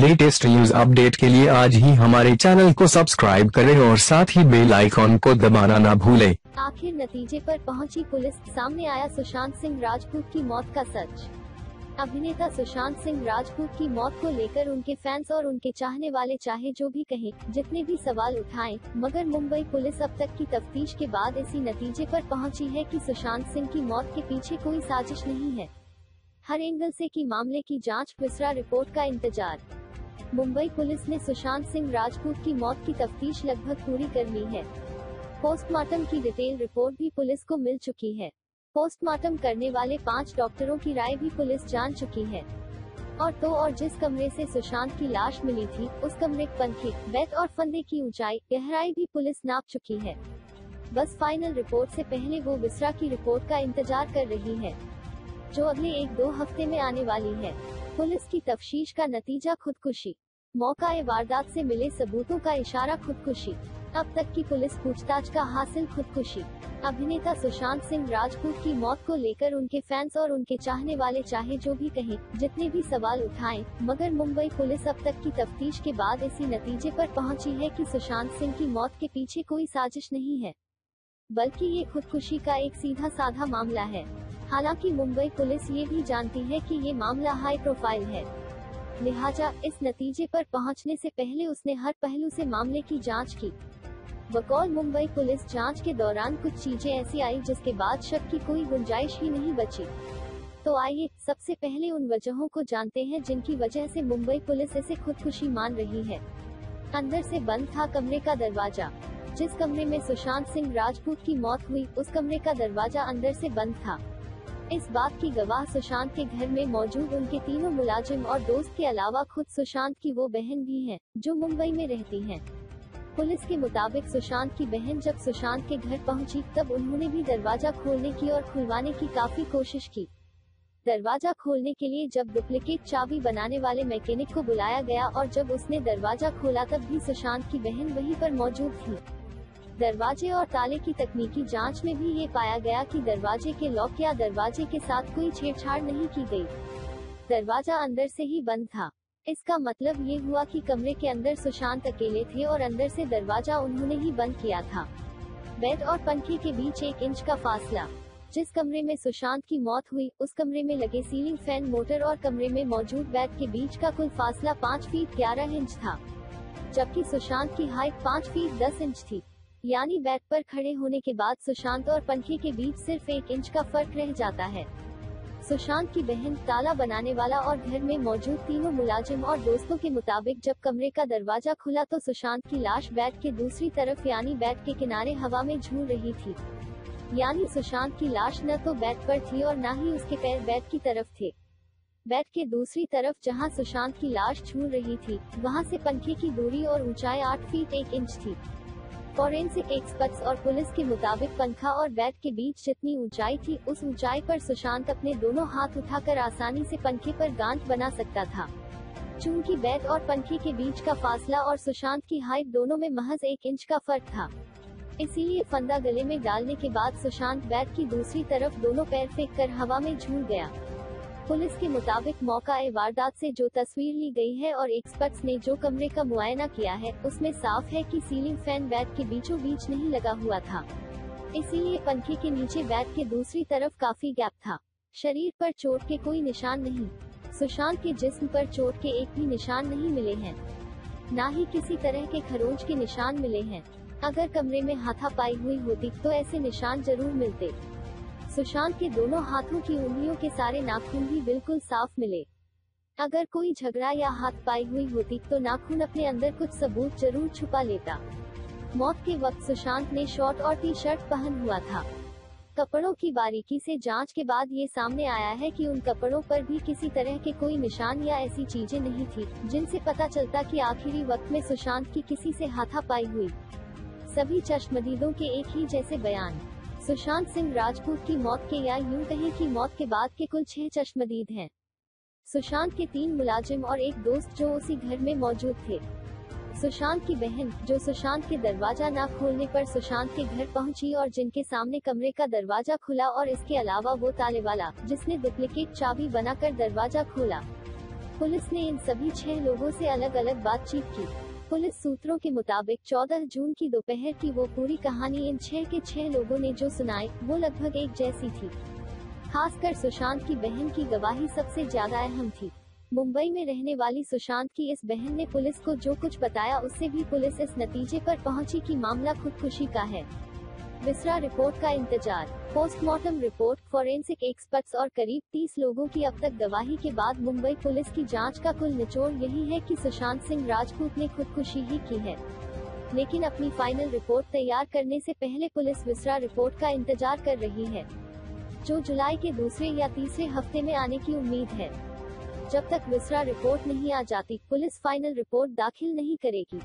Latest news update के लिए आज ही हमारे चैनल को सब्सक्राइब करें और साथ ही बेल आइकॉन को दबाना ना भूलें। आखिर नतीजे पर पहुंची पुलिस, सामने आया सुशांत सिंह राजपूत की मौत का सच। अभिनेता सुशांत सिंह राजपूत की मौत को लेकर उनके फैंस और उनके चाहने वाले चाहे जो भी कहें, जितने भी सवाल उठाएं, मगर मुंबई पुलिस अब तक की तफ्तीश के बाद इसी नतीजे पर पहुंची है कि सुशांत सिंह की मौत के पीछे कोई साजिश नहीं है। हर एंगल से की मामले की जांच, विसरा रिपोर्ट का इंतजार। मुंबई पुलिस ने सुशांत सिंह राजपूत की मौत की तफ्तीश लगभग पूरी कर ली है। पोस्टमार्टम की डिटेल रिपोर्ट भी पुलिस को मिल चुकी है। पोस्टमार्टम करने वाले 5 डॉक्टरों की राय भी पुलिस जान चुकी है। और जिस कमरे से सुशांत की लाश मिली थी, उस कमरे, पंखे, बेड और फंदे की ऊंचाई, गहराई भी पुलिस नाप चुकी है। बस फाइनल रिपोर्ट से पहले वो विसरा की रिपोर्ट का इंतजार कर रही है, जो अगले 1-2 हफ्ते में आने वाली है। पुलिस की तफ्तीश का नतीजा खुदकुशी, मौका-ए वारदात से मिले सबूतों का इशारा खुदकुशी, अब तक की पुलिस पूछताछ का हासिल खुदकुशी। अभिनेता सुशांत सिंह राजपूत की मौत को लेकर उनके फैंस और उनके चाहने वाले चाहे जो भी कहें, जितने भी सवाल उठाएं, मगर मुंबई पुलिस अब तक की तफ्तीश के बाद इसी नतीजे पर पहुंची है कि सुशांत सिंह की मौत के पीछे कोई साजिश नहीं है, बल्कि ये खुदकुशी का एक सीधा साधा मामला है। हालांकि मुंबई पुलिस ये भी जानती है कि ये मामला हाई प्रोफाइल है, लिहाजा इस नतीजे पर पहुंचने से पहले उसने हर पहलू से मामले की जांच की। बकौल मुंबई पुलिस, जांच के दौरान कुछ चीजें ऐसी आई जिसके बाद शक की कोई गुंजाइश ही नहीं बची। तो आइए सबसे पहले उन वजहों को जानते हैं जिनकी वजह से मुंबई पुलिस इसे खुदकुशी मान रही है। अंदर से बंद था कमरे का दरवाजा। जिस कमरे में सुशांत सिंह राजपूत की मौत हुई, उस कमरे का दरवाजा अंदर से बंद था। इस बात की गवाह सुशांत के घर में मौजूद उनके तीनों मुलाजिम और दोस्त के अलावा खुद सुशांत की वो बहन भी हैं, जो मुंबई में रहती हैं। पुलिस के मुताबिक सुशांत की बहन जब सुशांत के घर पहुंची, तब उन्होंने भी दरवाजा खोलने की और खुलवाने की काफी कोशिश की। दरवाजा खोलने के लिए जब डुप्लीकेट चाबी बनाने वाले मैकेनिक को बुलाया गया और जब उसने दरवाजा खोला, तब भी सुशांत की बहन वहीं पर मौजूद थी। दरवाजे और ताले की तकनीकी जांच में भी ये पाया गया कि दरवाजे के लॉक या दरवाजे के साथ कोई छेड़छाड़ नहीं की गई। दरवाजा अंदर से ही बंद था। इसका मतलब ये हुआ कि कमरे के अंदर सुशांत अकेले थे और अंदर से दरवाजा उन्होंने ही बंद किया था। बेड और पंखे के बीच 1 इंच का फासला। जिस कमरे में सुशांत की मौत हुई, उस कमरे में लगे सीलिंग फैन, मोटर और कमरे में मौजूद बेड के बीच का कुल फासला 5 फीट 11 इंच था, जबकि सुशांत की हाइट 5 फीट 10 इंच थी। यानी बेड पर खड़े होने के बाद सुशांत और पंखे के बीच सिर्फ 1 इंच का फर्क रह जाता है। सुशांत की बहन, ताला बनाने वाला और घर में मौजूद तीनों मुलाजिम और दोस्तों के मुताबिक जब कमरे का दरवाजा खुला तो सुशांत की लाश बेड के दूसरी तरफ यानी बेड के किनारे हवा में झूल रही थी। यानी सुशांत की लाश न तो बेड पर थी और न ही उसके पैर बेड की तरफ थे। बेड के दूसरी तरफ जहां सुशांत की लाश झूल रही थी, वहां से पंखे की दूरी और ऊंचाई 8 फीट 1 इंच थी। फॉरेंसिक एक्सपर्ट्स और पुलिस के मुताबिक पंखा और बेड के बीच जितनी ऊंचाई थी, उस ऊंचाई पर सुशांत अपने दोनों हाथ उठाकर आसानी से पंखे पर गांठ बना सकता था। चूंकि बेड और पंखे के बीच का फासला और सुशांत की हाइट दोनों में महज 1 इंच का फर्क था, इसीलिए फंदा गले में डालने के बाद सुशांत बेड की दूसरी तरफ दोनों पैर फेंक कर हवा में झूल गया। पुलिस के मुताबिक मौका-ए वारदात से जो तस्वीर ली गई है और एक्सपर्ट्स ने जो कमरे का मुआयना किया है, उसमें साफ है कि सीलिंग फैन बेड के बीचों बीच नहीं लगा हुआ था, इसीलिए पंखे के नीचे बेड के दूसरी तरफ काफी गैप था। शरीर पर चोट के कोई निशान नहीं। सुशांत के जिस्म पर चोट के एक भी निशान नहीं मिले हैं, न ही किसी तरह के खरोंच के निशान मिले हैं। अगर कमरे में हाथापाई हुई होती तो ऐसे निशान जरूर मिलते। सुशांत के दोनों हाथों की उंगलियों के सारे नाखून भी बिल्कुल साफ मिले। अगर कोई झगड़ा या हाथापाई हुई होती तो नाखून अपने अंदर कुछ सबूत जरूर छुपा लेता। मौत के वक्त सुशांत ने शॉर्ट और टी-शर्ट पहन हुआ था। कपड़ों की बारीकी से जांच के बाद ये सामने आया है कि उन कपड़ों पर भी किसी तरह के कोई निशान या ऐसी चीजें नहीं थी जिनसे पता चलता कि आखिरी वक्त में सुशांत की किसी से हाथापाई हुई। सभी चश्मदीदों के एक ही जैसे बयान। सुशांत सिंह राजपूत की मौत के या यूं कहें कि मौत के बाद के कुल 6 चश्मदीद हैं। सुशांत के 3 मुलाजिम और एक दोस्त जो उसी घर में मौजूद थे। सुशांत की बहन, जो सुशांत के दरवाजा न खोलने पर सुशांत के घर पहुंची और जिनके सामने कमरे का दरवाजा खुला, और इसके अलावा वो ताले वाला जिसने डुप्लीकेट चाबी बनाकर दरवाजा खोला। पुलिस ने इन सभी 6 लोगों से अलग अलग बातचीत की। पुलिस सूत्रों के मुताबिक 14 जून की दोपहर की वो पूरी कहानी इन 6 के 6 लोगों ने जो सुनाई, वो लगभग एक जैसी थी। खासकर सुशांत की बहन की गवाही सबसे ज्यादा अहम थी। मुंबई में रहने वाली सुशांत की इस बहन ने पुलिस को जो कुछ बताया, उससे भी पुलिस इस नतीजे पर पहुंची कि मामला खुदकुशी का है। विसरा रिपोर्ट का इंतजार। पोस्टमार्टम रिपोर्ट, फॉरेंसिक एक्सपर्ट्स और करीब 30 लोगों की अब तक गवाही के बाद मुंबई पुलिस की जांच का कुल निचोड़ यही है कि सुशांत सिंह राजपूत ने खुदकुशी ही की है। लेकिन अपनी फाइनल रिपोर्ट तैयार करने से पहले पुलिस विसरा रिपोर्ट का इंतजार कर रही है, जो जुलाई के दूसरे या तीसरे हफ्ते में आने की उम्मीद है। जब तक विसरा रिपोर्ट नहीं आ जाती, पुलिस फाइनल रिपोर्ट दाखिल नहीं करेगी।